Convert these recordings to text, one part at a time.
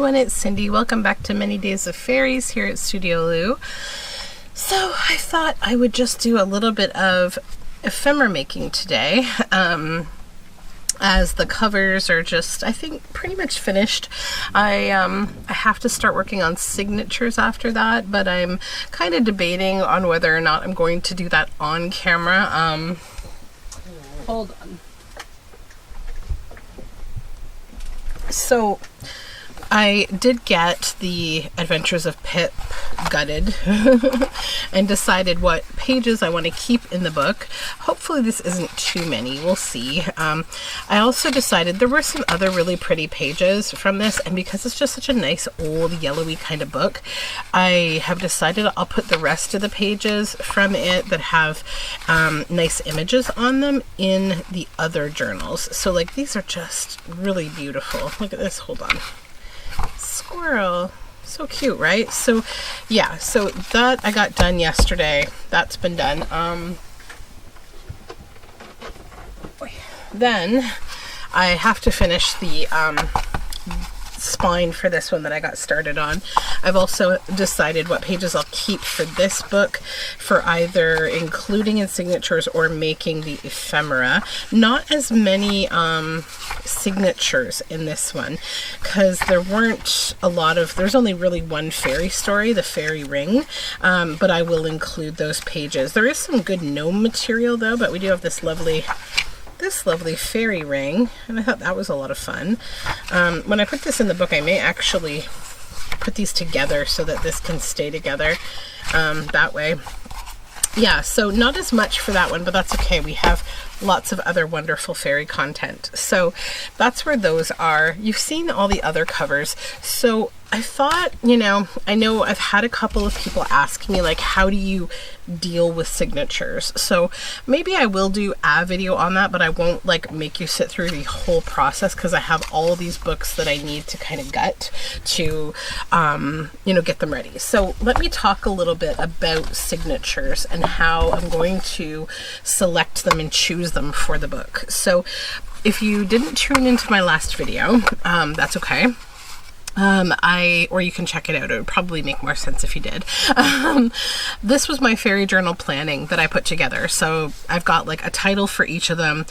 everyone, it's Cindy. Welcome back to Many Days of Fairies here at Studioloo. So I thought I would just do a little bit of ephemera making today, as the covers are just, I think, pretty much finished. I have to start working on signatures after that, but I'm kind of debating on whether or not I'm going to do that on camera. Hold on. So I did get the Adventures of Pip gutted and decided what pages I want to keep in the book. Hopefully this isn't too many, we'll see. I also decided there were some other really pretty pages from this, and because it's just such a nice old yellowy kind of book, I have decided I'll put the rest of the pages from it that have nice images on them in the other journals. So like these are just really beautiful. Look at this, hold on. Squirrel. So cute, right? So yeah, so that I got done yesterday. That's been done. Then I have to finish the spine for this one that I got started on. I've also decided what pages I'll keep for this book for either including in signatures or making the ephemera. Not as many signatures in this one because there weren't a lot of, there's only really one fairy story, the fairy ring, but I will include those pages. There is some good gnome material though, but we do have this lovely fairy ring, and I thought that was a lot of fun. When I put this in the book, I may actually put these together so that this can stay together that way. Yeah, so not as much for that one, but that's okay. We have lots of other wonderful fairy content. So that's where those are. You've seen all the other covers. So I thought, you know I've had a couple of people ask me like, how do you deal with signatures? So maybe I will do a video on that, but I won't like make you sit through the whole process because I have all these books that I need to kind of gut to, get them ready. So let me talk a little bit about signatures and how I'm going to select them and choose them for the book. So if you didn't tune into my last video, that's okay. Or you can check it out. It would probably make more sense if you did. This was my fairy journal planning that I put together. So I've got like a title for each of them.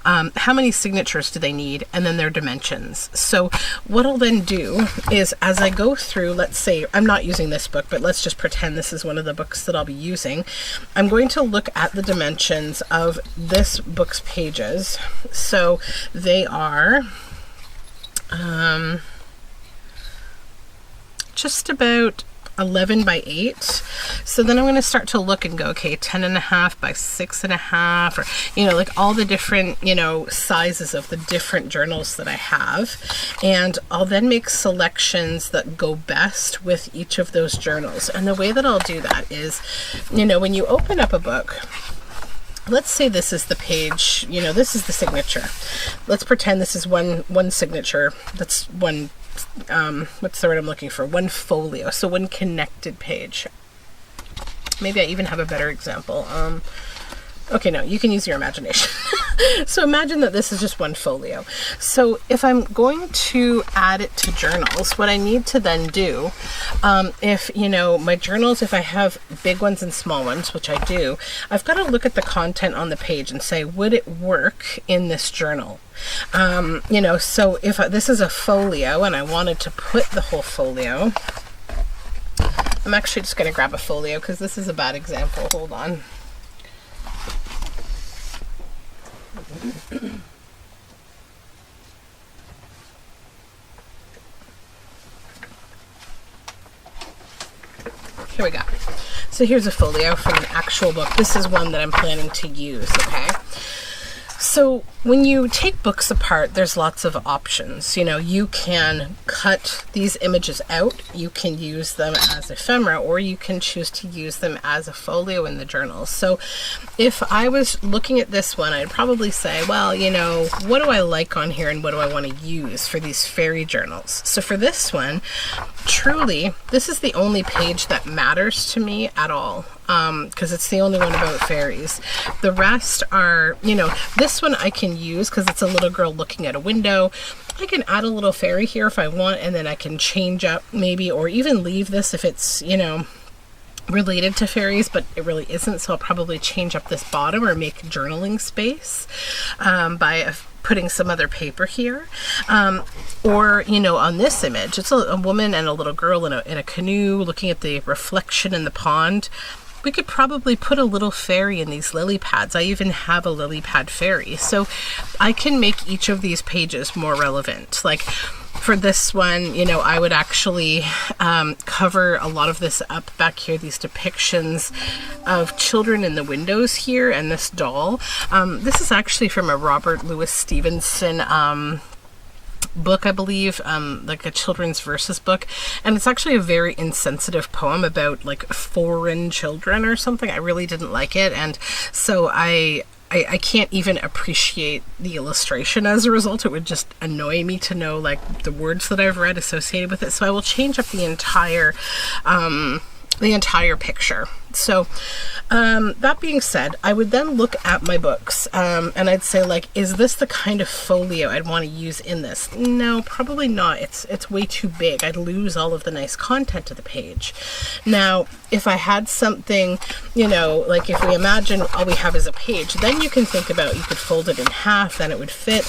How many signatures do they need? And then their dimensions. So what I'll then do is as I go through, let's say I'm not using this book, but let's just pretend this is one of the books that I'll be using. I'm going to look at the dimensions of this book's pages. So they are, just about 11 by 8. So then I'm going to start to look and go, okay, 10.5 by 6.5, or, like all the different, sizes of the different journals that I have. And I'll then make selections that go best with each of those journals. And the way that I'll do that is, when you open up a book, let's say this is the page, this is the signature. Let's pretend this is one signature. That's one, what's the word I'm looking for? One folio, so one connected page. Maybe I even have a better example. Okay, no, you can use your imagination. So imagine that this is just one folio. So if I'm going to add it to journals, what I need to then do, if, my journals, if I have big ones and small ones, which I do, I've got to look at the content on the page and say, would it work in this journal? So if this is a folio and I wanted to put the whole folio, I'm actually just going to grab a folio because this is a bad example. Hold on. Here we go. So here's a folio from an actual book. This is one that I'm planning to use, okay? So when you take books apart, there's lots of options. You can cut these images out, you can use them as ephemera, or you can choose to use them as a folio in the journal. So if I was looking at this one, I'd probably say, well, what do I like on here and what do I want to use for these fairy journals? So for this one, truly, this is the only page that matters to me at all. Because it's the only one about fairies. The rest are, this one I can use because it's a little girl looking at a window. I can add a little fairy here if I want, and then I can change up maybe, or even leave this if it's, you know, related to fairies, but it really isn't. So I'll probably change up this bottom or make journaling space by putting some other paper here. Or, you know, on this image, it's a woman and a little girl in a canoe looking at the reflection in the pond. We could probably put a little fairy in these lily pads. I even have a lily pad fairy. So I can make each of these pages more relevant. Like for this one, you know, I would actually cover a lot of this up back here, these depictions of children in the windows here and this doll. This is actually from a Robert Louis Stevenson book, I believe, like a children's verses book, and it's actually a very insensitive poem about like foreign children or something. I really didn't like it, and so I can't even appreciate the illustration as a result. It would just annoy me to know like the words that I've read associated with it. So I will change up the entire picture. So that being said, I would then look at my books and I'd say, like, is this the kind of folio I'd want to use in this? No, probably not. It's way too big. I'd lose all of the nice content of the page. Now, if I had something, you know, like if we imagine all we have is a page, then you can think about, you could fold it in half, then it would fit.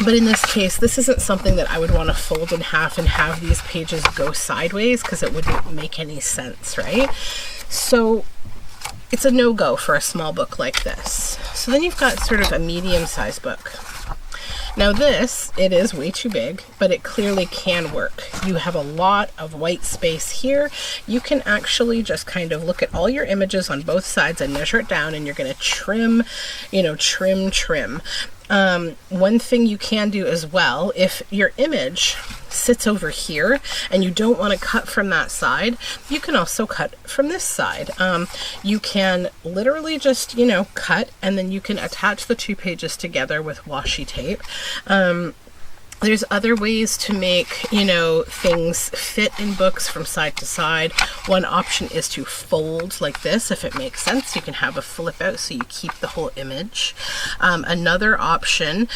But in this case, this isn't something that I would want to fold in half and have these pages go sideways, because it wouldn't make any sense, right? So it's a no-go for a small book like this. So then you've got sort of a medium-sized book. Now this, it is way too big, but it clearly can work. You have a lot of white space here. You can actually just kind of look at all your images on both sides and measure it down, and you're going to trim, you know, trim. One thing you can do as well, if your image sits over here and you don't want to cut from that side, you can also cut from this side. You can literally just, you know, cut, and then you can attach the two pages together with washi tape. There's other ways to make, you know, things fit in books from side to side. One option is to fold like this, if it makes sense. You can have a flip out so you keep the whole image. Another option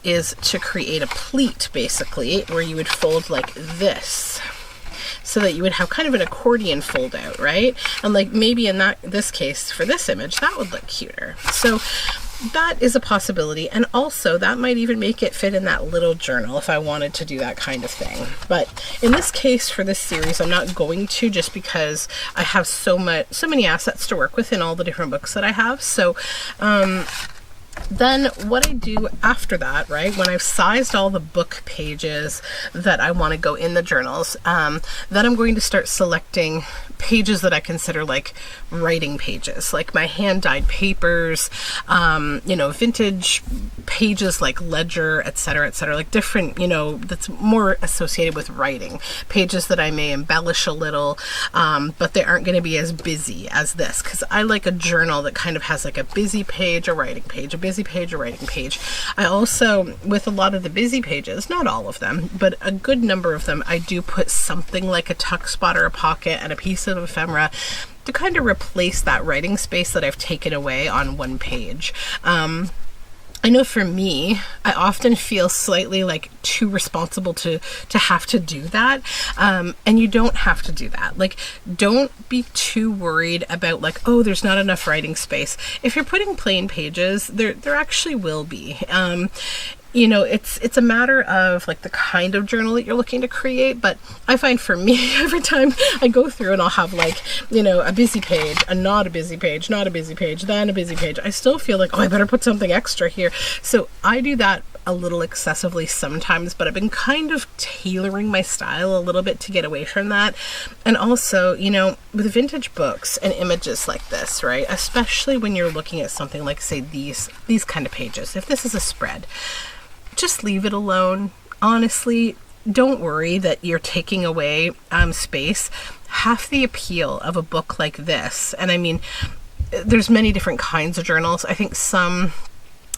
is to create a pleat, basically, where you would fold like this, so that you would have kind of an accordion fold out, right? And like maybe in this case, for this image, that would look cuter. So that is a possibility, and also that might even make it fit in that little journal if I wanted to do that kind of thing. But in this case, for this series, I'm not going to, just because I have so many assets to work with in all the different books that I have. So then what I do after that, right, when I've sized all the book pages that I want to go in the journals, then I'm going to start selecting pages that I consider like writing pages, like my hand-dyed papers, you know, vintage pages like ledger, etc., like different, you know, that's more associated with writing, pages that I may embellish a little, but they aren't going to be as busy as this, because I like a journal that kind of has like a busy page, a writing page, a busy page, a writing page. I also, with a lot of the busy pages, not all of them, but a good number of them, I do put something like a tuck spot or a pocket and a piece of ephemera to kind of replace that writing space that I've taken away on one page. I know for me, I often feel slightly like too responsible to have to do that. And you don't have to do that. Like, don't be too worried about like, oh, there's not enough writing space. If you're putting plain pages, there actually will be. You know, it's a matter of like the kind of journal that you're looking to create. But I find for me, every time I go through and I'll have like, you know, a busy page, a not a busy page, not a busy page, then a busy page, I still feel like, oh, I better put something extra here. So I do that a little excessively sometimes, but I've been kind of tailoring my style a little bit to get away from that. And also, you know, with vintage books and images like this, right, especially when you're looking at something like, say, these kind of pages, if this is a spread, just leave it alone. Honestly, don't worry that you're taking away space. Half the appeal of a book like this, and I mean, there's many different kinds of journals. I think some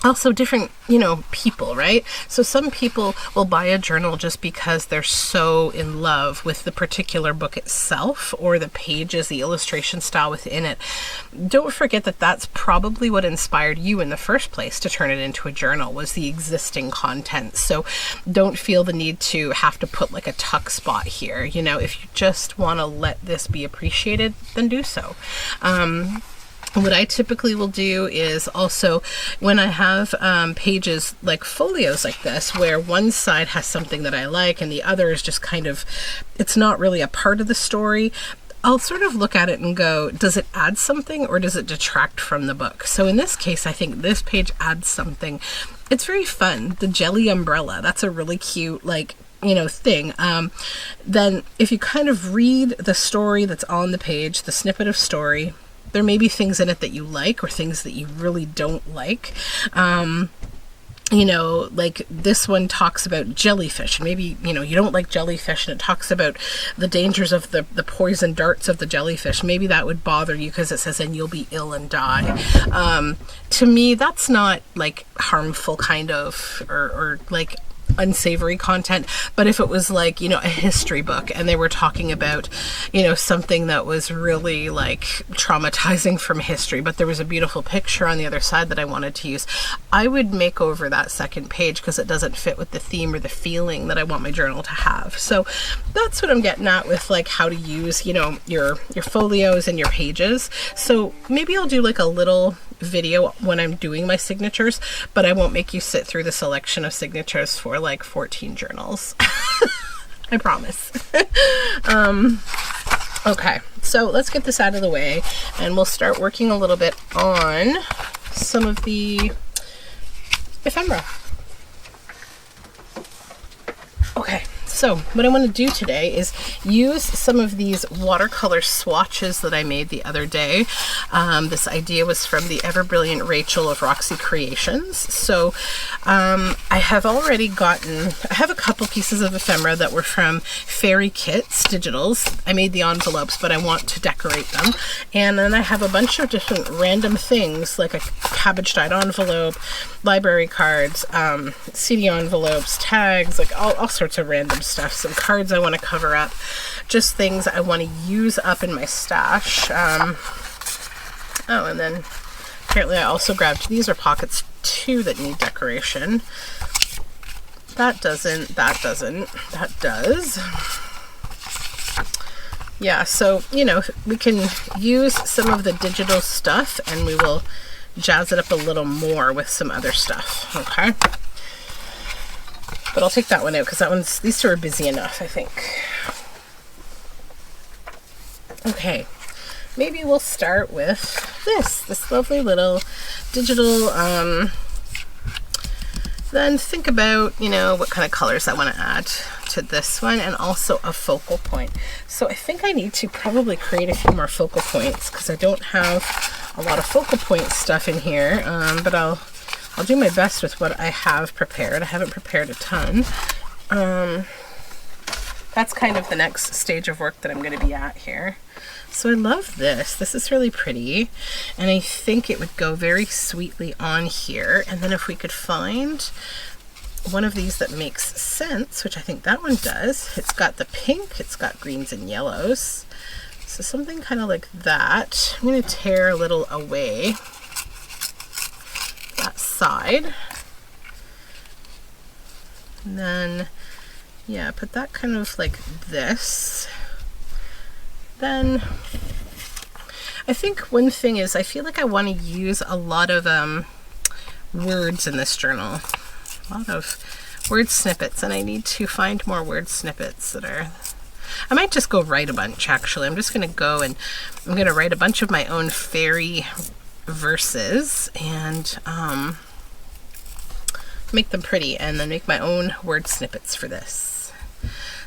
also different, people, right? So some people will buy a journal just because they're so in love with the particular book itself or the pages, the illustration style within it. Don't forget that that's probably what inspired you in the first place to turn it into a journal, was the existing content. So don't feel the need to have to put like a tuck spot here. If you just want to let this be appreciated, then do so. What I typically will do is also, when I have pages like folios like this, where one side has something that I like and the other is just kind of, it's not really a part of the story, I'll sort of look at it and go, does it add something or does it detract from the book? So in this case, I think this page adds something. It's very fun. The jelly umbrella, that's a really cute, thing. Then if you kind of read the story that's on the page, the snippet of story, there may be things in it that you like or things that you really don't like. Like this one talks about jellyfish. Maybe, you don't like jellyfish, and it talks about the dangers of the poison darts of the jellyfish. Maybe that would bother you because it says, and you'll be ill and die. To me, that's not like harmful kind of, or like unsavory content. But if it was like, a history book and they were talking about, something that was really like traumatizing from history, but there was a beautiful picture on the other side that I wanted to use, I would make over that second page because it doesn't fit with the theme or the feeling that I want my journal to have. So that's what I'm getting at with like how to use, your folios and your pages. So maybe I'll do like a little video when I'm doing my signatures, but I won't make you sit through the selection of signatures for like 14 journals. I promise. Okay, so let's get this out of the way and we'll start working a little bit on some of the ephemera. Okay, so what I want to do today is use some of these watercolor swatches that I made the other day. This idea was from the ever brilliant Rachel of Roxy Creations. So I have a couple pieces of ephemera that were from Fairy Kits Digitals. I made the envelopes, but I want to decorate them. And then I have a bunch of different random things, like a cabbage dyed envelope, library cards, CD envelopes, tags, like all sorts of random stuff. Some cards I want to cover up, just things I want to use up in my stash. And then apparently I also grabbed, these are pockets too that need decoration. That doesn't, that does. Yeah, so, we can use some of the digital stuff and we will jazz it up a little more with some other stuff, okay? But I'll take that one out because these two are busy enough, I think. Okay, maybe we'll start with this lovely little digital, then think about, what kind of colors I want to add to this one, and also a focal point. So I think I need to probably create a few more focal points because I don't have a lot of focal point stuff in here, but I'll do my best with what I have prepared. I haven't prepared a ton. That's kind of the next stage of work that I'm going to be at here. So I love this. This is really pretty, and I think it would go very sweetly on here. And then if we could find one of these that makes sense, which I think that one does. It's got the pink, it's got greens and yellows. So something kind of like that. I'm going to tear a little away that side. And then, yeah, put that kind of like this. Then I think one thing is I feel like I want to use a lot of words in this journal. A lot of word snippets, and I need to find more word snippets that are... I might just go write a bunch, actually. I'm just going to go and I'm going to write a bunch of my own fairy verses and make them pretty, and then make my own word snippets for this.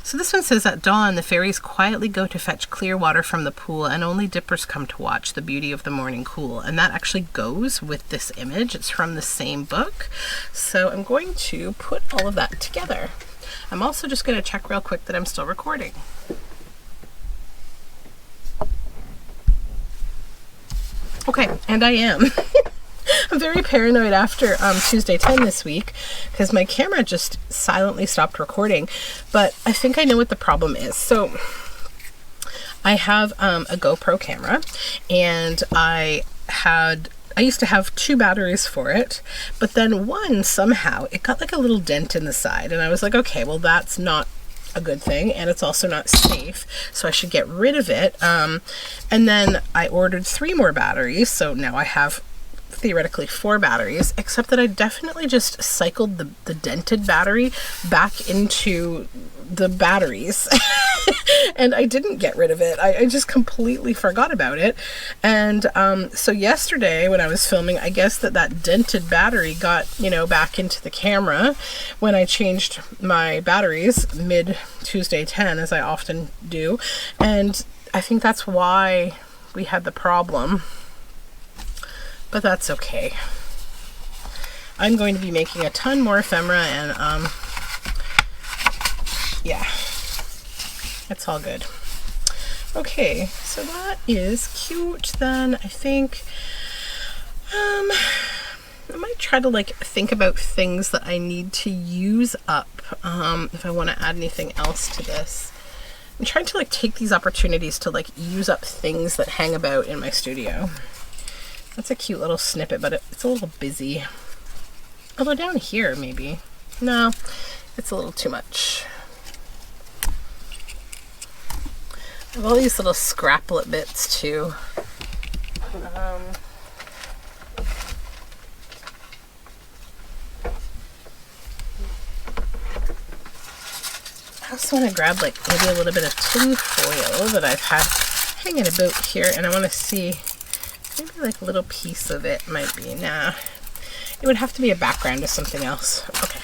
So this one says, at dawn, the fairies quietly go to fetch clear water from the pool, and only dippers come to watch the beauty of the morning cool. And that actually goes with this image. It's from the same book. So I'm going to put all of that together. I'm also just going to check real quick that I'm still recording. Okay, and I am. I'm very paranoid after Tuesday 10 this week because my camera just silently stopped recording. But I think I know what the problem is. So I have a GoPro camera, and I used to have 2 batteries for it, but then one, somehow it got like a little dent in the side, and I was like, okay, well, that's not a good thing, and it's also not safe, so I should get rid of it. And then I ordered 3 more batteries, so now I have theoretically 4 batteries, except that I definitely just cycled the dented battery back into the batteries and I didn't get rid of it. I just completely forgot about it. And so yesterday when I was filming, I guess that dented battery got, you know, back into the camera when I changed my batteries mid Tuesday 10, as I often do, and I think that's why we had the problem. But that's okay. I'm going to be making a ton more ephemera, and yeah, it's all good. Okay, so that is cute then. I think I might try to like think about things that I need to use up if I want to add anything else to this. I'm trying to like take these opportunities to like use up things that hang about in my studio. That's a cute little snippet, but it's a little busy. Although down here, maybe. No, it's a little too much. I have all these little scraplet bits too. I also want to grab like maybe a little bit of tin foil that I've had hanging about here, and I want to see. Maybe like a little piece of it might be. Nah. It would have to be a background to something else. Okay.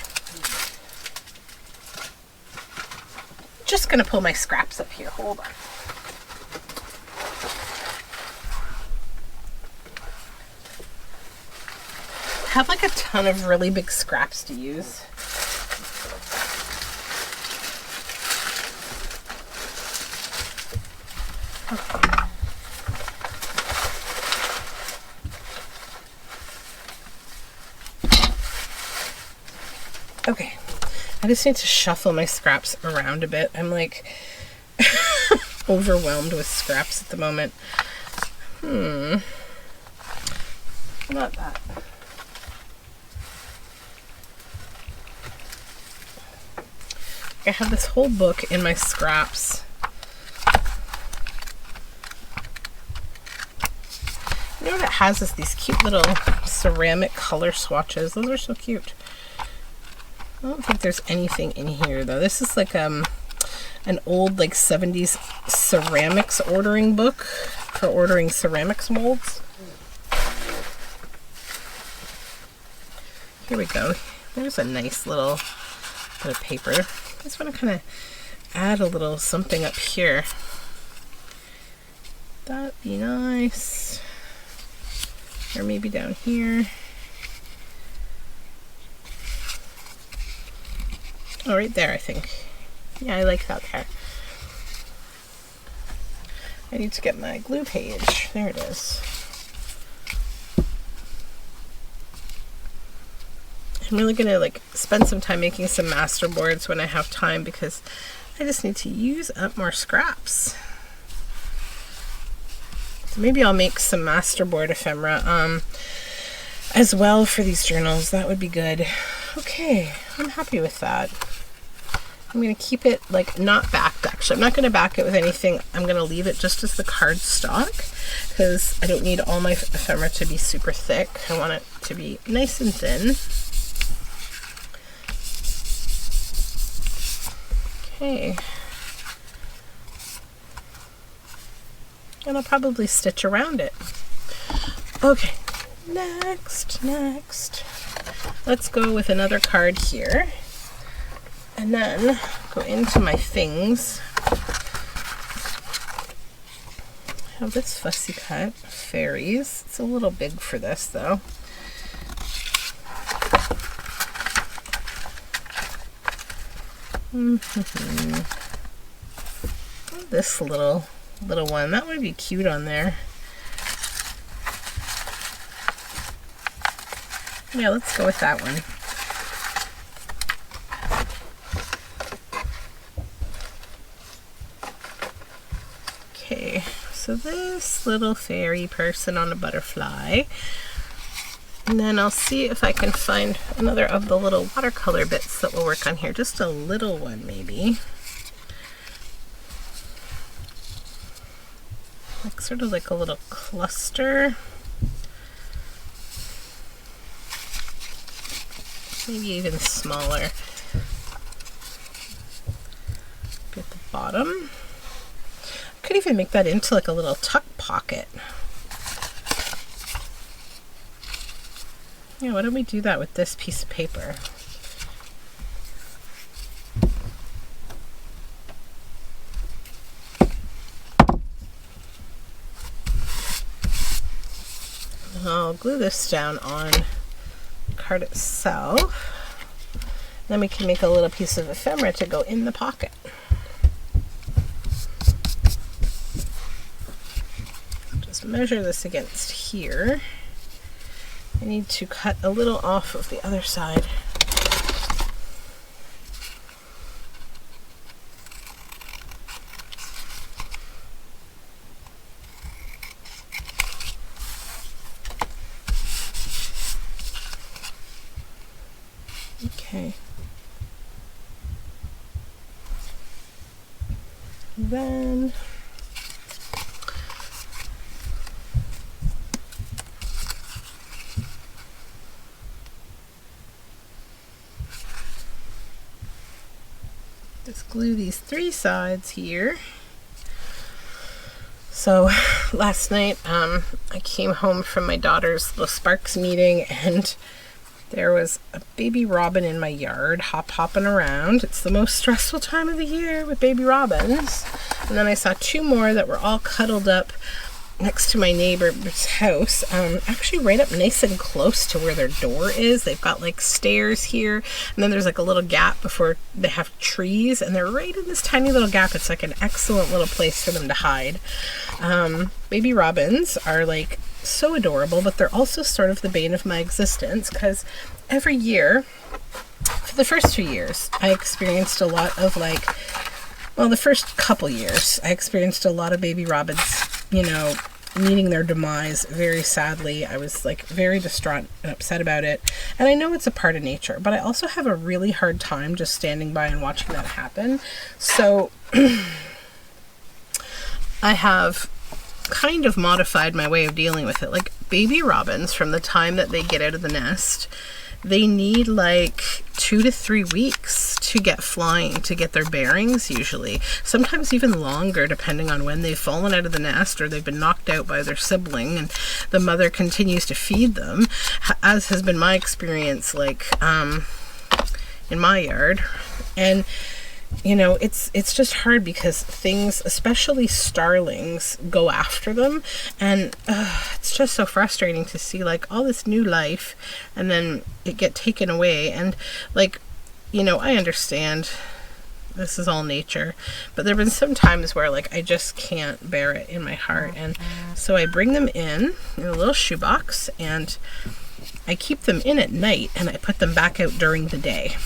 Just gonna pull my scraps up here. Hold on. I have like a ton of really big scraps to use. Okay. Okay, I just need to shuffle my scraps around a bit. I'm like overwhelmed with scraps at the moment. Not that. I have this whole book in my scraps. You know what it has is these cute little ceramic color swatches. Those are so cute. I don't think there's anything in here though. This is like an old like 70s ceramics ordering book for ordering ceramics molds. Here we go. There's a nice little bit of paper. I just want to kind of add a little something up here. That'd be nice. Or maybe down here. Oh, right there, I think. Yeah, I like that there. I need to get my glue page. There it is. I'm really gonna like spend some time making some master boards when I have time, because I just need to use up more scraps. So maybe I'll make some masterboard ephemera as well for these journals. That would be good. Okay, I'm happy with that. I'm going to keep it like not backed actually. I'm not going to back it with anything. I'm going to leave it just as the cardstock because I don't need all my ephemera to be super thick. I want it to be nice and thin. Okay. And I'll probably stitch around it. Okay, next. Let's go with another card here. And then go into my things. I have this fussy cut, Fairies. It's a little big for this though. This little one, that would be cute on there. Yeah, let's go with that one. Okay, so this little fairy person on a butterfly. And then I'll see if I can find another of the little watercolor bits that we'll work on here. Just a little one, maybe. Like sort of like a little cluster. Maybe even smaller. At the bottom. I could even make that into like a little tuck pocket. Yeah, why don't we do that with this piece of paper? I'll glue this down on the card itself. Then we can make a little piece of ephemera to go in the pocket. Just measure this against here. I need to cut a little off of the other side. Okay. Then just glue these three sides here. So last night I came home from my daughter's little Sparks meeting, and there was a baby robin in my yard hopping around. It's the most stressful time of the year with baby robins. And then I saw two more that were all cuddled up next to my neighbor's house, actually right up nice and close to where their door is. They've got like stairs here, and then there's like a little gap before they have trees, and they're right in this tiny little gap. It's like an excellent little place for them to hide. Baby robins are like so adorable, but they're also sort of the bane of my existence, because every year, for the first 2 years, I experienced a lot of like, well, the first couple years, I experienced a lot of baby robins, you know, meeting their demise very sadly. I was like very distraught and upset about it. And I know it's a part of nature, but I also have a really hard time just standing by and watching that happen. So I have kind of modified my way of dealing with it. Like baby robins, from the time that they get out of the nest, they need like 2 to 3 weeks to get flying, to get their bearings usually. Sometimes even longer, depending on when they've fallen out of the nest or they've been knocked out by their sibling and the mother continues to feed them, as has been my experience like in my yard. And you know, it's just hard because things, especially starlings, go after them, and it's just so frustrating to see like all this new life and then it get taken away. And like, you know, I understand this is all nature, but there have been some times where like I just can't bear it in my heart, and so I bring them in a little shoebox and I keep them in at night and I put them back out during the day.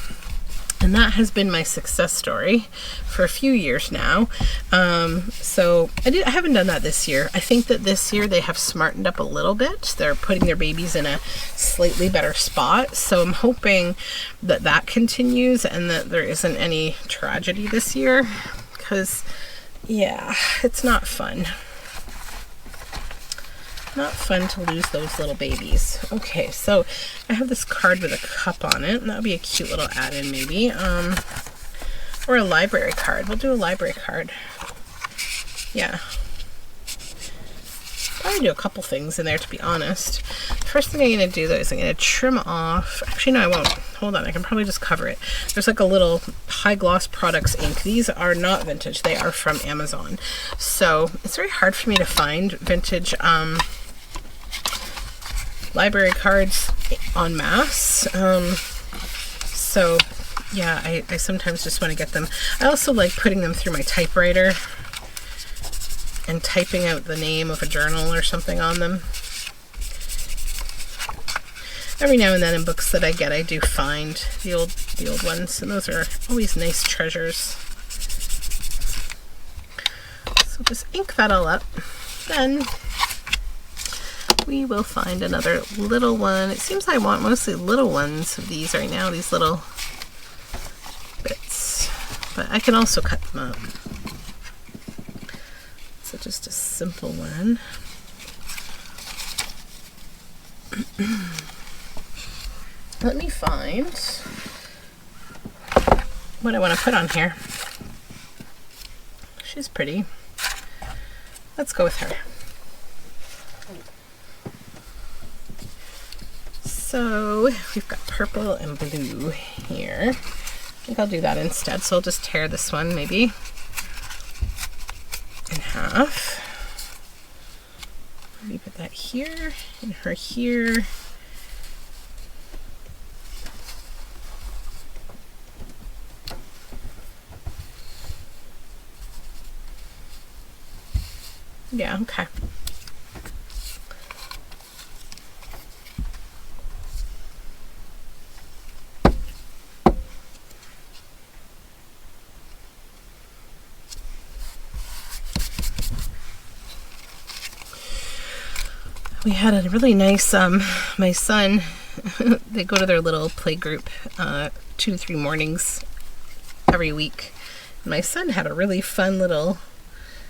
And that has been my success story for a few years now. So I haven't done that this year. I think that this year they have smartened up a little bit. They're putting their babies in a slightly better spot. So I'm hoping that that continues and that there isn't any tragedy this year. Because, yeah, it's not fun. Not fun to lose those little babies. Okay, so I have this card with a cup on it, and that would be a cute little add-in maybe. Or a library card. We'll do a library card. Yeah. Probably do a couple things in there, to be honest. The first thing I'm going to do, though, is I'm going to trim off... Actually, no, I won't. Hold on, I can probably just cover it. There's like a little High Gloss Products ink. These are not vintage. They are from Amazon. So it's very hard for me to find vintage... library cards en masse. So yeah, I sometimes just want to get them. I also like putting them through my typewriter and typing out the name of a journal or something on them. every now and then in books that I get, I do find the old ones, and those are always nice treasures. So just ink that all up. Then we will find another little one. It seems I want mostly little ones of these right now, these little bits, but I can also cut them up. So just a simple one. Let me find what I want to put on here. She's pretty. Let's go with her. So we've got purple and blue here. I think I'll do that instead. So I'll just tear this one maybe in half. Maybe put that here and her here. Yeah, okay. We had a really nice, my son, they go to their little play group 2 to 3 mornings every week. My son had a really fun little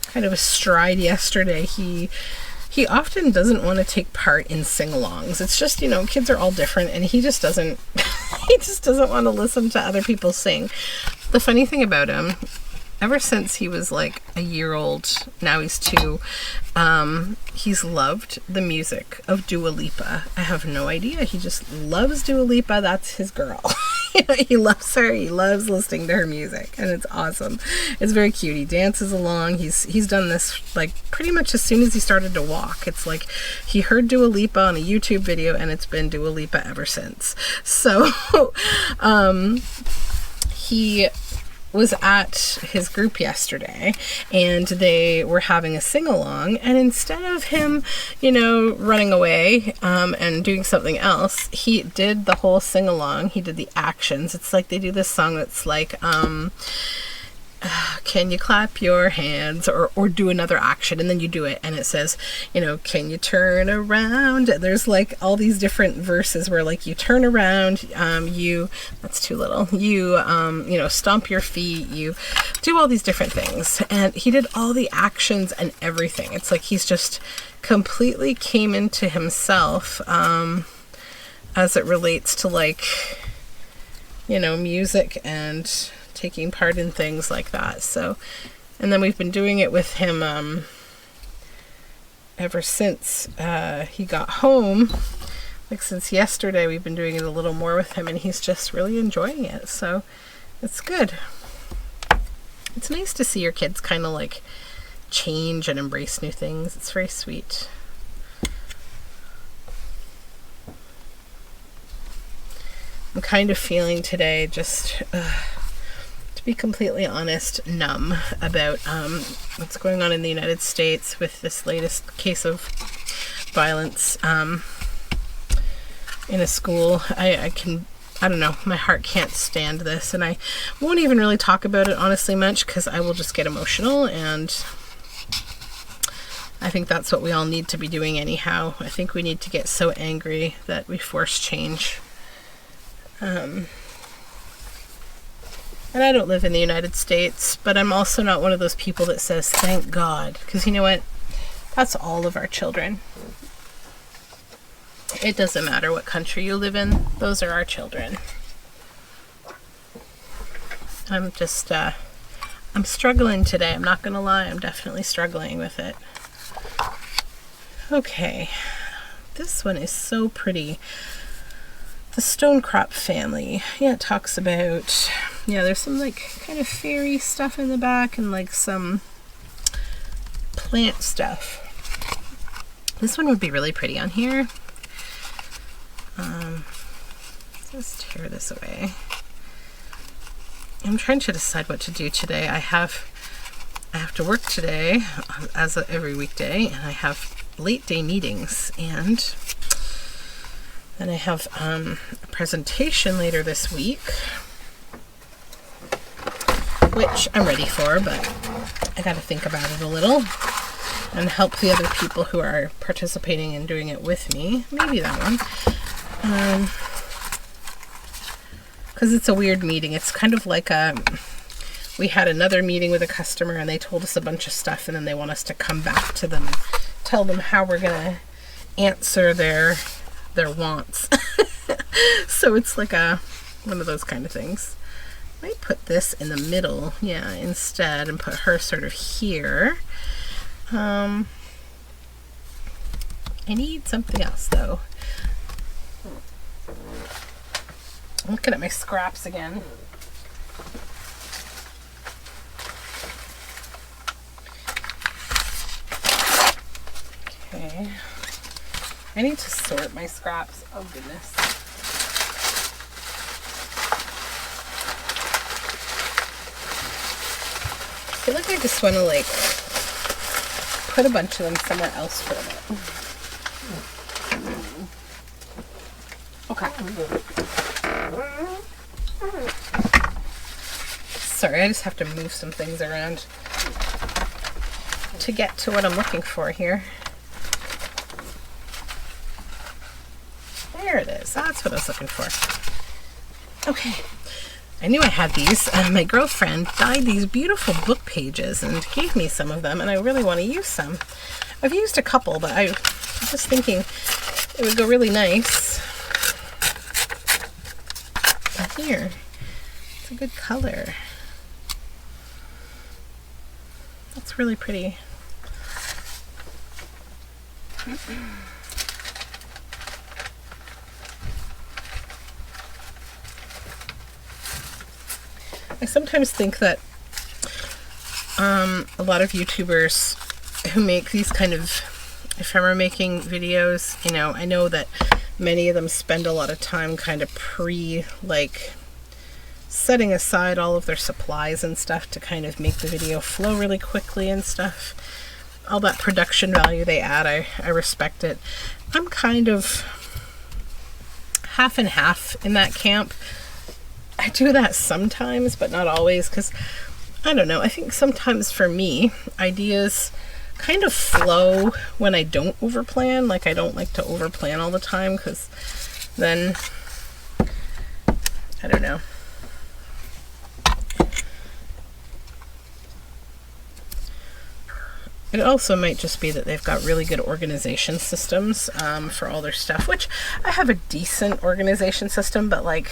kind of a stride yesterday. He often doesn't want to take part in sing-alongs. It's just, you know, kids are all different, and he just doesn't he just doesn't want to listen to other people sing. The funny thing about him, ever since he was like a year old, now he's 2, he's loved the music of Dua Lipa. I have no idea. He just loves Dua Lipa. That's his girl. You know, he loves her. He loves listening to her music, and it's awesome. It's very cute. He dances along. He's done this like pretty much as soon as he started to walk. It's like he heard Dua Lipa on a YouTube video, and it's been Dua Lipa ever since. So he was at his group yesterday, and they were having a sing-along, and instead of him, you know, running away and doing something else, he did the whole sing-along. He did the actions. It's like they do this song that's like can you clap your hands, or do another action, and then you do it, and it says, you know, can you turn around? There's like all these different verses where like you turn around, you, that's too little, you you know, stomp your feet, you do all these different things, and he did all the actions and everything. It's like he's just completely came into himself as it relates to, like, you know, music and taking part in things like that. So, and then we've been doing it with him ever since he got home. Like since yesterday, we've been doing it a little more with him, and he's just really enjoying it. So it's good. It's nice to see your kids kind of like change and embrace new things. It's very sweet. I'm kind of feeling today just to be completely honest, numb about what's going on in the United States with this latest case of violence in a school. I don't know, my heart can't stand this, and I won't even really talk about it honestly much, because I will just get emotional, and I think that's what we all need to be doing anyhow. I think we need to get so angry that we force change. And I don't live in the United States, but I'm also not one of those people that says, thank God. Because you know what? That's all of our children. It doesn't matter what country you live in. Those are our children. I'm just, I'm struggling today. I'm not going to lie. I'm definitely struggling with it. Okay. This one is so pretty. The Stonecrop family. Yeah, it talks about, yeah, there's some like kind of fairy stuff in the back and like some plant stuff. This one would be really pretty on here. Let's tear this away. I'm trying to decide what to do today. I have to work today, as every weekday, and I have late day meetings, and Then I have a presentation later this week, which I'm ready for, but I got to think about it a little and help the other people who are participating and doing it with me. Maybe that one. Because it's a weird meeting. It's kind of like we had another meeting with a customer and they told us a bunch of stuff, and then they want us to come back to them and tell them how we're going to answer their wants. So it's like one of those kind of things. I might put this in the middle, yeah, instead, and put her sort of here. I need something else though. I'm looking at my scraps again. Okay. I need to sort my scraps. Oh goodness. I feel like I just want to like put a bunch of them somewhere else for a bit. Okay. Sorry, I just have to move some things around to get to what I'm looking for here. There it is. That's what I was looking for. Okay. I knew I had these. My girlfriend dyed these beautiful book pages and gave me some of them, and I really want to use some. I've used a couple, but I'm just thinking it would go really nice. Here. It's a good color. That's really pretty. I sometimes think that a lot of YouTubers who make these kind of ephemera making videos, you know, I know that many of them spend a lot of time kind of like setting aside all of their supplies and stuff to kind of make the video flow really quickly and stuff. All that production value they add, I respect it. I'm kind of half and half in that camp. I do that sometimes, but not always, because I don't know, I think sometimes for me, ideas kind of flow when I don't overplan. Like, I don't like to overplan all the time, because then, I don't know. It also might just be that they've got really good organization systems for all their stuff, which I have a decent organization system, but like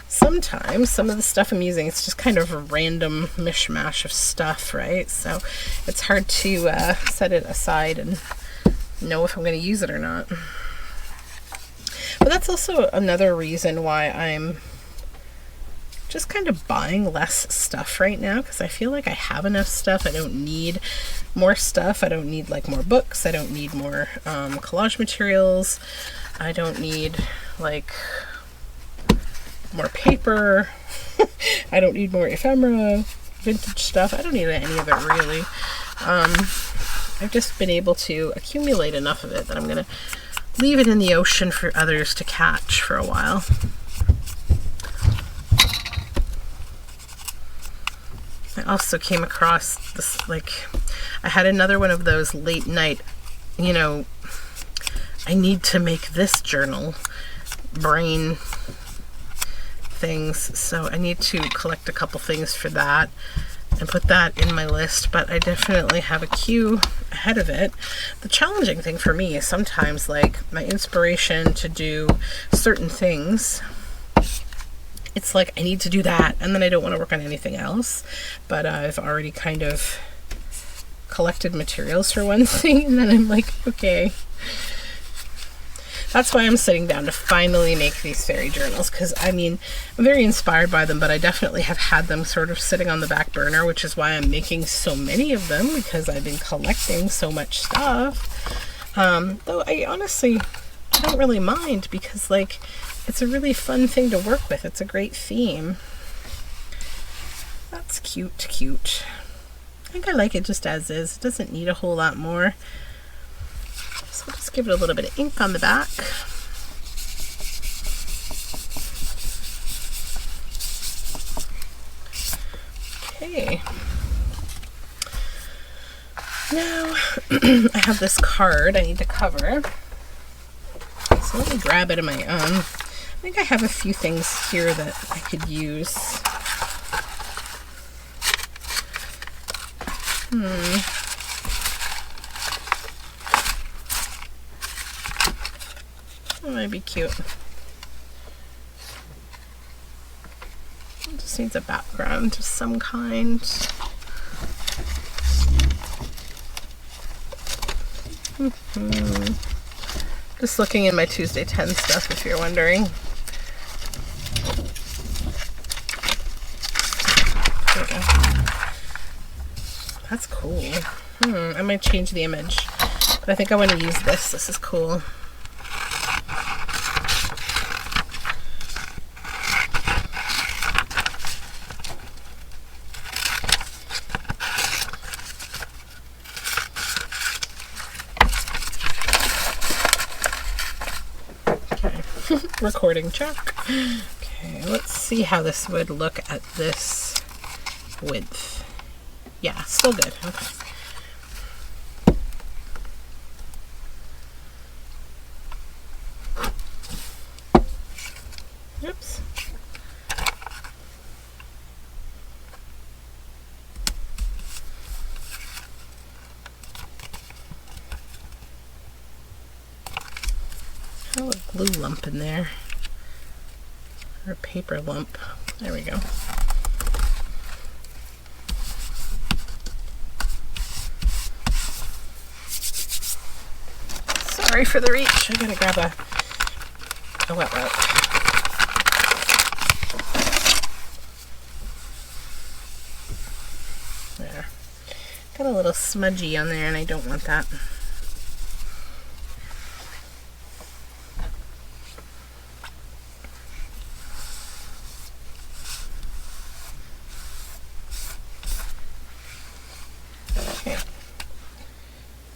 sometimes some of the stuff I'm using, it's just kind of a random mishmash of stuff, right? So it's hard to set it aside and know if I'm going to use it or not. But that's also another reason why I'm just kind of buying less stuff right now, because I feel like I have enough stuff. I don't need more stuff. I don't need like more books. I don't need more collage materials. I don't need like more paper. I don't need more ephemera, vintage stuff. I don't need any of it really. I've just been able to accumulate enough of it that I'm going to leave it in the ocean for others to catch for a while. I also came across this, like, I had another one of those late night, you know, I need to make this journal brain things, so I need to collect a couple things for that and put that in my list, but I definitely have a queue ahead of it. The challenging thing for me is sometimes like my inspiration to do certain things, it's like I need to do that and then I don't want to work on anything else, but I've already kind of collected materials for one thing, and then I'm like, okay. That's why I'm sitting down to finally make these fairy journals, because I mean, I'm very inspired by them, but I definitely have had them sort of sitting on the back burner, which is why I'm making so many of them, because I've been collecting so much stuff. Though I honestly, I don't really mind, because like, it's a really fun thing to work with. It's a great theme. That's cute, cute. I think I like it just as is. It doesn't need a whole lot more. So I'll just give it a little bit of ink on the back. I have this card I need to cover. So let me grab it in my own. I think I have a few things here that I could use. That might be cute. It just needs a background of some kind. Just looking in my Tuesday 10 stuff, if you're wondering. There we go. That's cool. I might change the image, but I think I want to use this. This is cool. Recording check. Okay, let's see how this would look at this width. Yeah, still good. Okay. Oops. Oh, a glue lump in there. Or a paper lump. There we go. Sorry for the reach. I gotta grab a wet wipe. There. Got a little smudgy on there and I don't want that.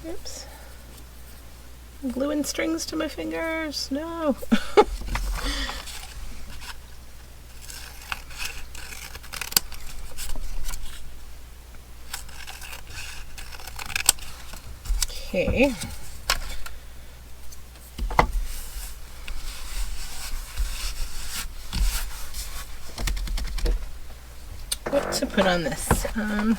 Oops. I'm gluing strings to my fingers. No. Okay. What to put on this? I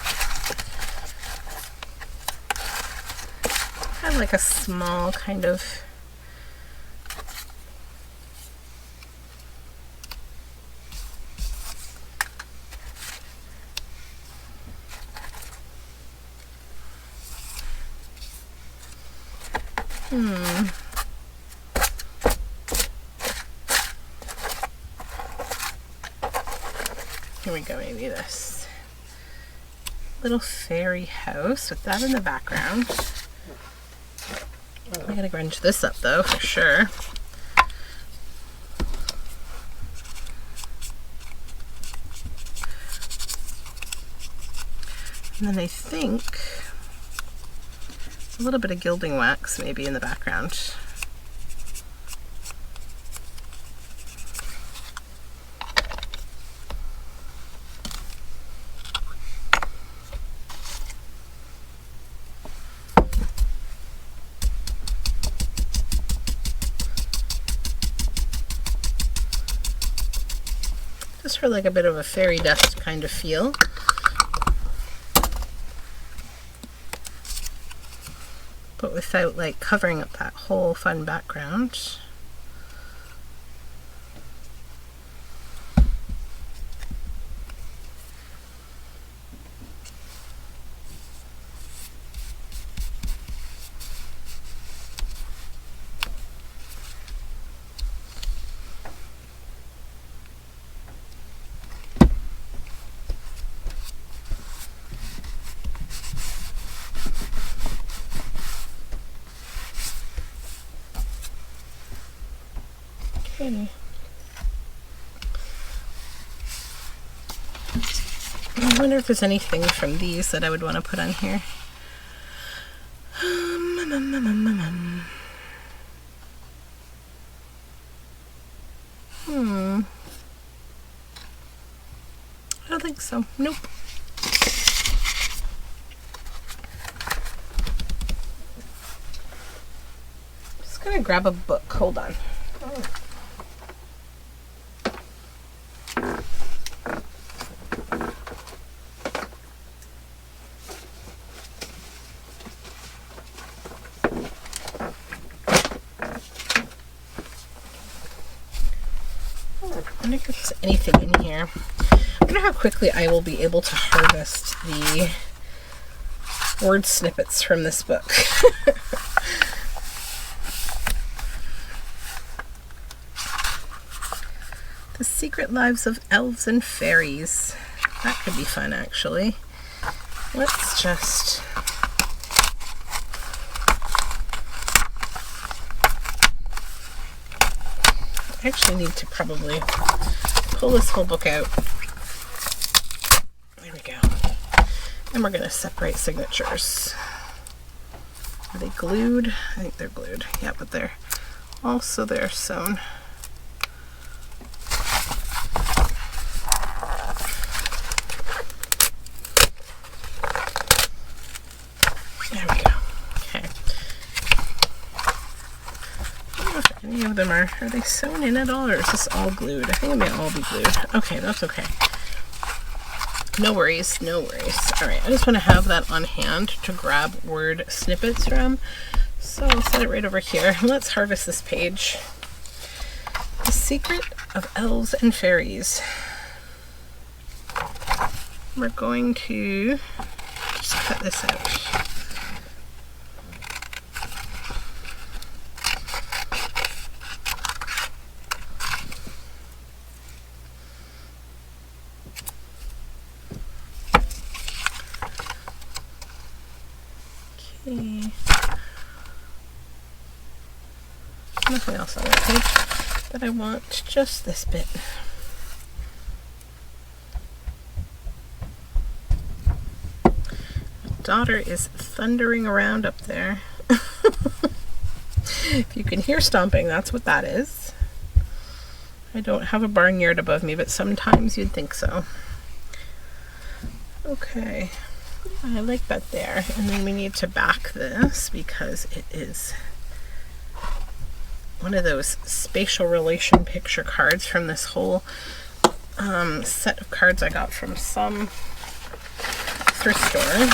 have like a small kind of Here we go, maybe this little fairy house with that in the background. I gotta grunge this up though, for sure. And then I think a little bit of gilding wax maybe in the background. Just for like a bit of a fairy dust kind of feel. But without like covering up that whole fun background. Okay. I wonder if there's anything from these that I would want to put on here. I don't think so. Nope. I'm gonna grab a book. Hold on. I wonder if there's anything in here. I wonder how quickly I will be able to harvest the word snippets from this book. The Secret Lives of Elves and Fairies. That could be fun, actually. Let's just... I actually need to probably pull this whole book out. There we go. And we're going to separate signatures. Are they glued? I think they're glued. Yeah, but they're sewn. There we go. Okay. I don't know if any of them are they sewn in at all, or is this all glued? I think it may all be glued. Okay, that's okay. No worries, no worries. All right, I just want to have that on hand to grab word snippets from. So I'll set it right over here. Let's harvest this page. The Secret of Elves and Fairies. We're going to just cut this out. Okay. Nothing else on that page, but I want just this bit. My daughter is thundering around up there. If you can hear stomping, that's what that is. I don't have a barnyard above me, but sometimes you'd think so. Okay. I like that there. And then we need to back this because it is one of those spatial relation picture cards from this whole set of cards I got from some thrift store.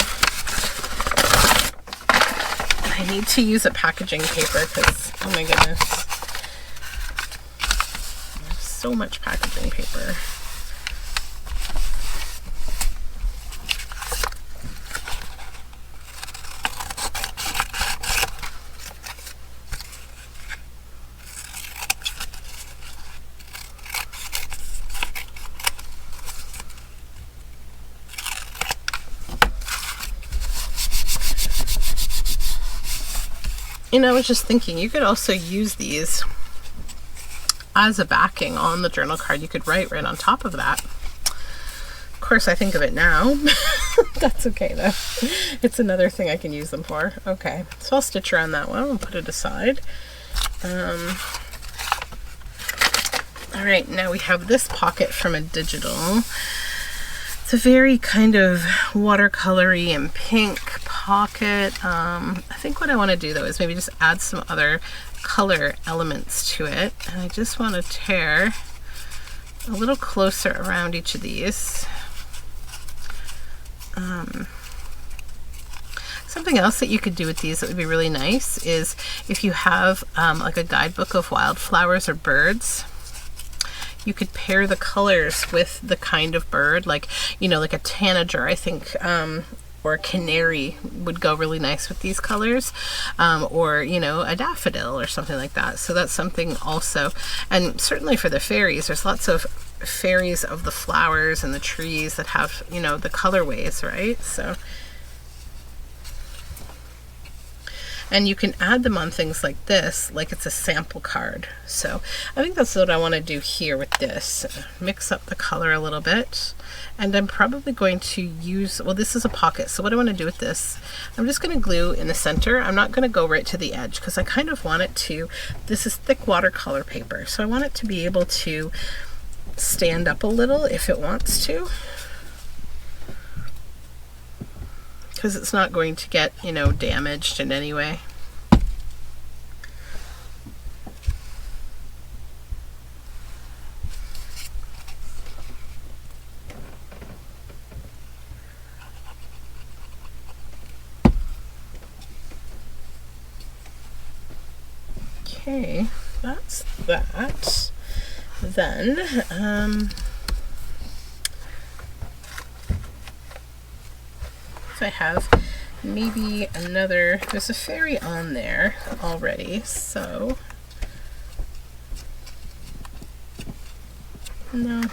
I need to use a packaging paper because, oh my goodness, there's so much packaging paper. You know, I was just thinking, you could also use these as a backing on the journal card. You could write right on top of that. Of course, I think of it now. That's okay, though. It's another thing I can use them for. Okay, so I'll stitch around that one and put it aside. All right, now we have this pocket from a digital. It's a very kind of watercolory and pink pocket. I think what I want to do though is maybe just add some other color elements to it. And I just want to tear a little closer around each of these. Something else that you could do with these that would be really nice is if you have like a guidebook of wildflowers or birds, you could pair the colors with the kind of bird, like, you know, like a tanager, I think, or a canary would go really nice with these colors, or, you know, a daffodil or something like that. So that's something also. And certainly for the fairies, there's lots of fairies of the flowers and the trees that have, you know, the colorways, right? So, and you can add them on things like this, like it's a sample card. So I think that's what I want to do here with this. Mix up the color a little bit. And I'm probably going to use, well, this is a pocket. So what I want to do with this, I'm just going to glue in the center. I'm not going to go right to the edge because I kind of want it to, this is thick watercolor paper. So I want it to be able to stand up a little if it wants to. Because it's not going to get, you know, damaged in any way. Okay, that's that. Then, if I have maybe another, there's a fairy on there already, so no,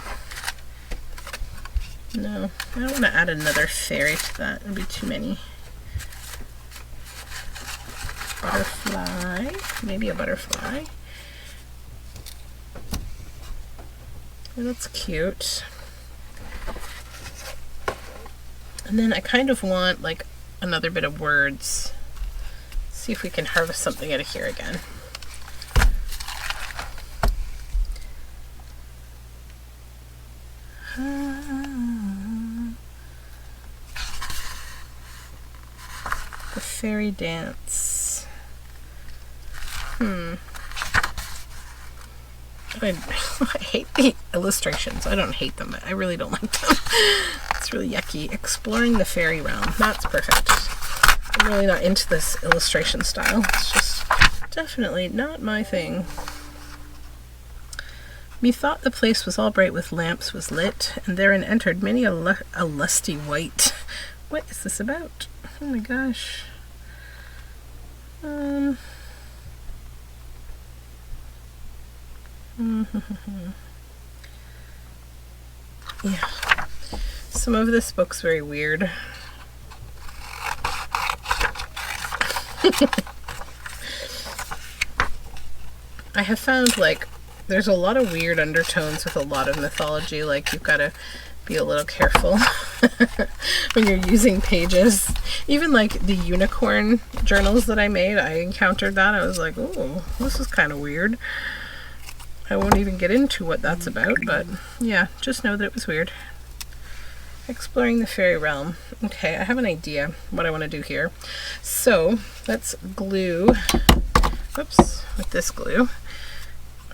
I don't want to add another fairy to that. It'll be too many. Butterfly, maybe a butterfly. Oh, that's cute. And then I kind of want like another bit of words. See if we can harvest something out of here again. The fairy dance. I hate the illustrations. I don't hate them, but I really don't like them. It's really yucky. Exploring the fairy realm. That's perfect. I'm really not into this illustration style. It's just definitely not my thing. Methought the place was all bright with lamps was lit, and therein entered many a lusty wight. What is this about? Oh my gosh. Yeah. Some of this book's very weird. I have found like there's a lot of weird undertones with a lot of mythology. Like you've got to be a little careful when you're using pages. Even like the unicorn journals that I made, I encountered that. I was like, oh, this is kind of weird. I won't even get into what that's about, but yeah, just know that it was weird. Exploring the fairy realm. Okay, I have an idea what I want to do here. So let's glue, whoops, with this glue,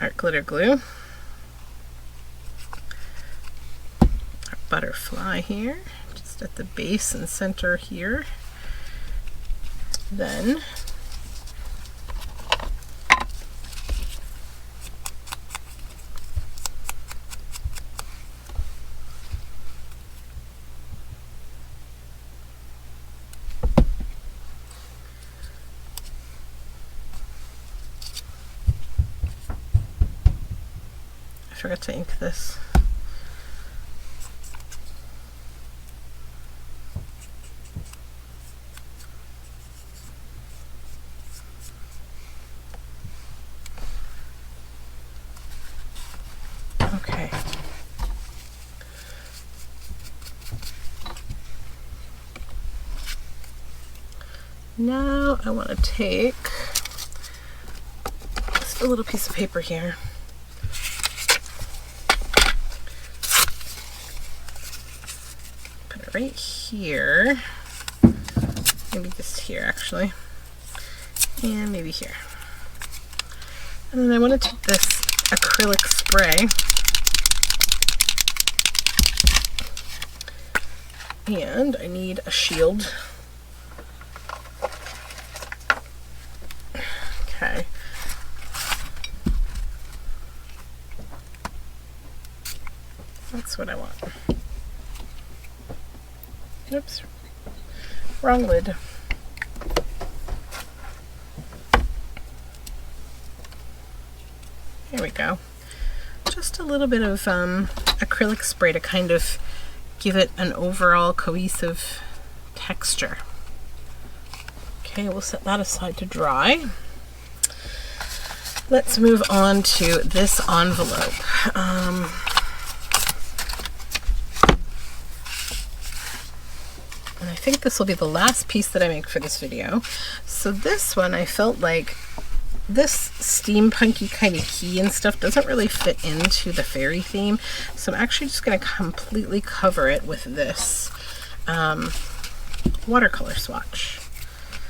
art glitter glue, our butterfly here, just at the base and center here. Then I forgot to ink this. Okay. Now I want to take just a little piece of paper here. Put it right here. Maybe just here actually. And maybe here. And then I want to take this acrylic spray and I need a shield. Okay. That's what I want. Oops. Wrong lid. Here we go. Just a little bit of acrylic spray to kind of give it an overall cohesive texture. Okay, we'll set that aside to dry. Let's move on to this envelope. And I think this will be the last piece that I make for this video. So this one, I felt like this steampunky kind of key and stuff doesn't really fit into the fairy theme. So I'm actually just going to completely cover it with this watercolor swatch.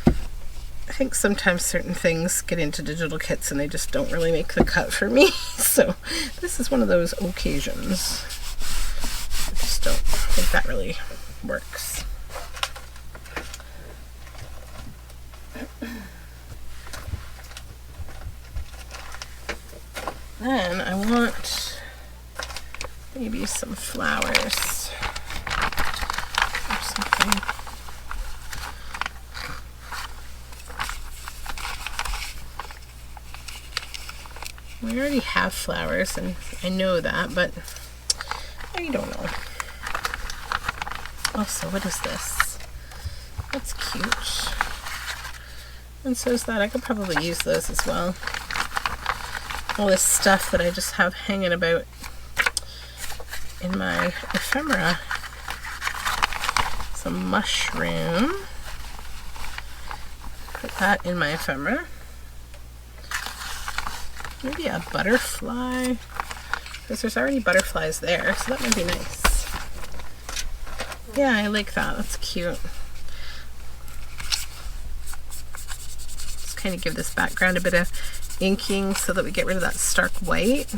I think sometimes certain things get into digital kits and they just don't really make the cut for me. So this is one of those occasions. I just don't think that really works. then I want maybe some flowers or something. We already have flowers, and I know that, but I don't know. Also, what is this? That's cute. And so is that. I could probably use those as well. All this stuff that I just have hanging about in my ephemera. Some mushroom. Put that in my ephemera. Maybe a butterfly, because there's already butterflies there, so that might be nice. Yeah, I like that. That's cute. Just kind of give this background a bit of inking so that we get rid of that stark white.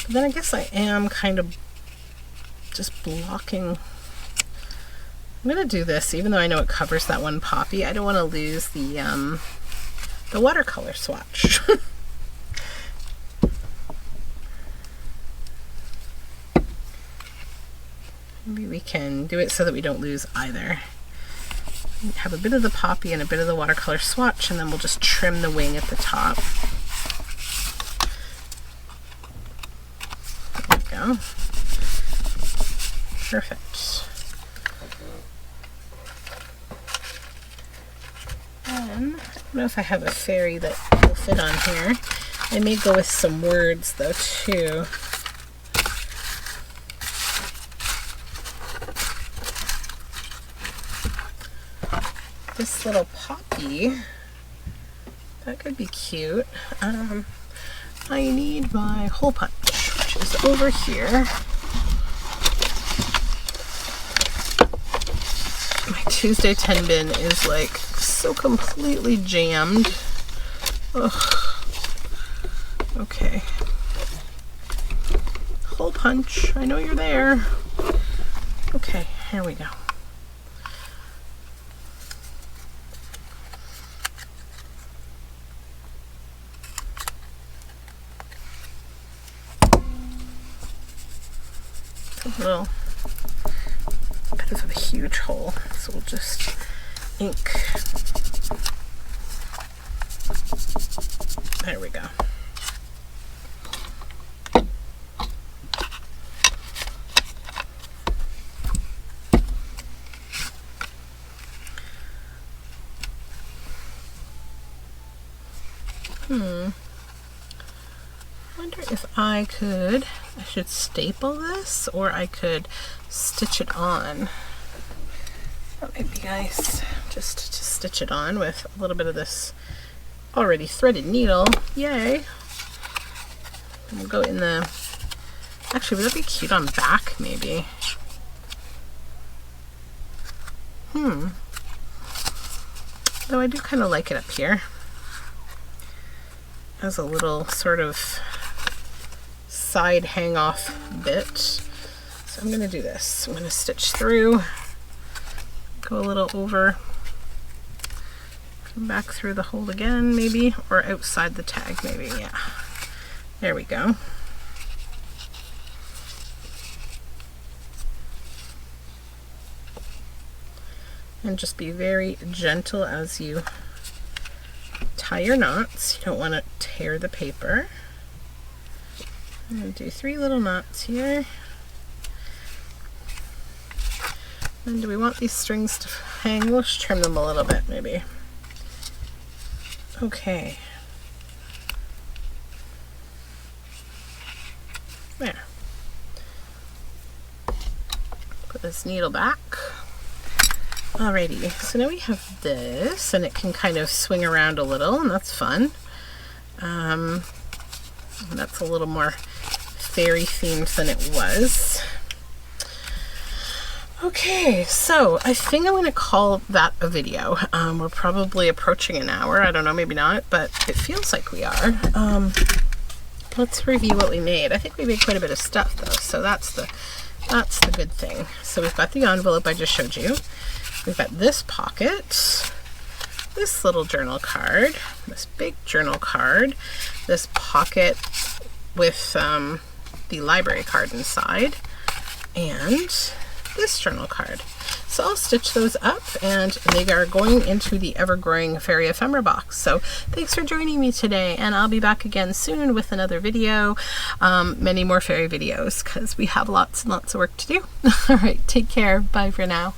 But then I guess I am kind of just blocking. I'm gonna do this, even though I know it covers that one poppy. I don't want to lose the watercolor swatch. Maybe we can do it so that we don't lose either. Have a bit of the poppy and a bit of the watercolor swatch, and then we'll just trim the wing at the top. There we go. Perfect. And I don't know if I have a fairy that will fit on here. I may go with some words though too. This little poppy, that could be cute. I need my hole punch, which is over here. My Tuesday 10 bin is like so completely jammed. Ugh. Okay. Hole punch, I know you're there. Okay, here we go. A little bit of a huge hole, so we'll just ink. There we go. I wonder if I should staple this, or I could stitch it on. That might be nice, just to stitch it on with a little bit of this already threaded needle. Yay! And we'll go in the, actually, would that be cute on back, maybe? Though I do kind of like it up here as a little sort of side hang off bit. So I'm going to do this. I'm going to stitch through, go a little over, come back through the hole again maybe, or outside the tag maybe. Yeah, there we go. And just be very gentle as you tie your knots. You don't want to tear the paper. I'm going to do 3 little knots here. And do we want these strings to hang? We'll just trim them a little bit maybe. Okay. There. Put this needle back. Alrighty, so now we have this, and it can kind of swing around a little, and that's fun. That's a little more fairy themed than it was. Okay, so I think I'm going to call that a video. We're probably approaching an hour. I don't know, maybe not, but it feels like we are. Let's review what we made. I think we made quite a bit of stuff though, so that's the good thing. So we've got the envelope I just showed you. We've got this pocket, this little journal card, this big journal card, this pocket with the library card inside, and this journal card. So I'll stitch those up, and they are going into the ever-growing fairy ephemera box. So thanks for joining me today, and I'll be back again soon with another video, many more fairy videos, because we have lots and lots of work to do. All right, take care. Bye for now.